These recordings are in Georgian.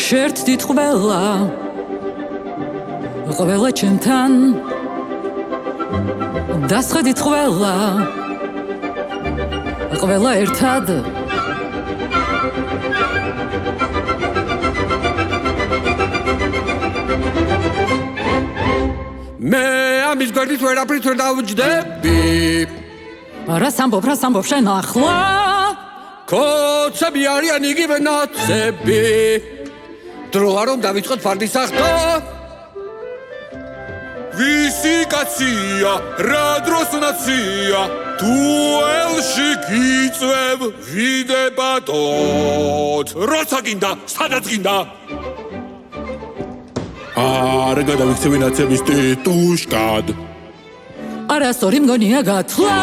შერთდით ყველა ჩემთან დასხედით ყველა ერთად მე ამის გვერდით ვერაფრით ვერ დავუჯდები რას ამბობ შენ ახლა კოცები არიან იგივე ნაცები დროა რომ დავიწყოთ ფარდის ახტა ვისი კაცია რა დროს ნაცია დუელში გიწევ ვიდებატოთ როცა გინდა სადაც გინდა არ გადავიქცევი ნაცების ტიტუშკად არასწორი მგონია გათვლა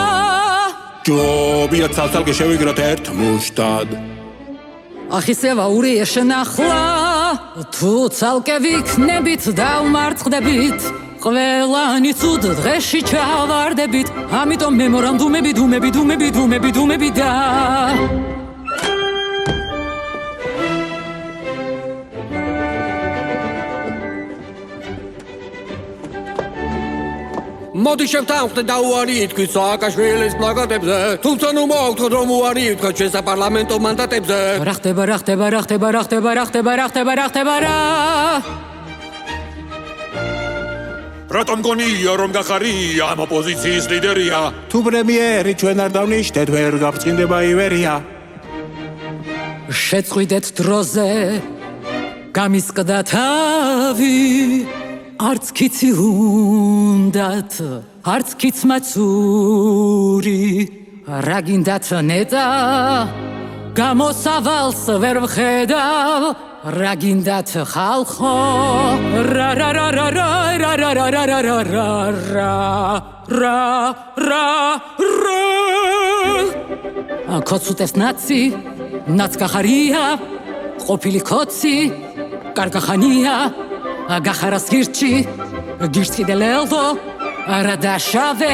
ჯობია ცალ-ცალკე შევიგროთ ერთ მუშტად ახისევა ურია შენახლა თუ ცალკე ვიქნებით დავმარცხდებით ყველანი ცუდ დღეში ჩავარდებით ამიტომ მემორანდუმები დუმები და მოდი შევთანხმდეთ და უარი ითქვით სააკაშვილის პლაკატებზე თუმცა ნუ მოვაგდოთ რომ უარი ითქვათ ჩვენ საპარლამენტო მანდატებზე რა ხდება რატომ გონია რომ გახარია ამ ოპოზიციის ლიდერია თუ პრემიერი ჩვენ არ დავნიშნეთ ვერ გაბრწყინდება ივერია შეწყვიდეთ დროზე გამისკდა თავი არც კიცი უნდათ არც კიცმაცური რა გინდათ ნეტა გამოსავალს ვერ ვხედავ რა გინდათ ხალხო რა კოცუტეს ნაცი ნაც გახარია ყოფილი კოცი კარგახანია გახარას გირჩი გირჩკიდელელდო რა დაშავე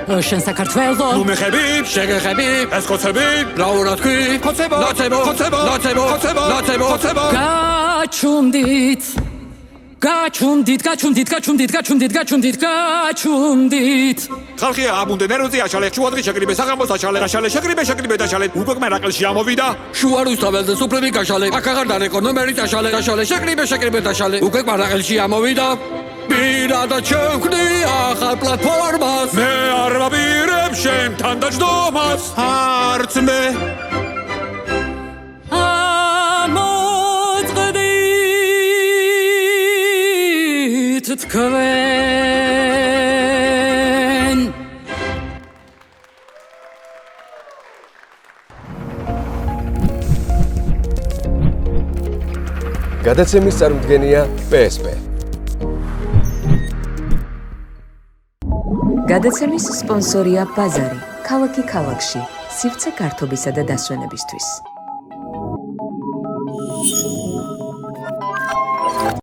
შენ საქართველო ნუ მეხები შეგეხები ეს კოცები რა უნდა თქვი კოცებო გაჩუნდით ხალხია აბუნდე ნერვზე აშალე შუადღე შეკრიბე საღამოს აშალე შეკრიბე დაშალე უკვე რაყელში ამოვიდა შუა რუსთაველზე სუფრები გაშალე აქ აღარ დარეკო ნომერით აშალე შეკრიბე დაშალე უკვე რაყელში ამოვიდა პირადად შევქმნი ახალ პლატფორმას მე არ ვაპირებ შენთან დაჯდომას არც მე ამოწყდით თქვენ გადაცემის წარმოდგენია PSP გადაცემის სპონსორია ბაზარი ქალაქი ქალაქში სივრცე გართობისა და დასვენებისთვის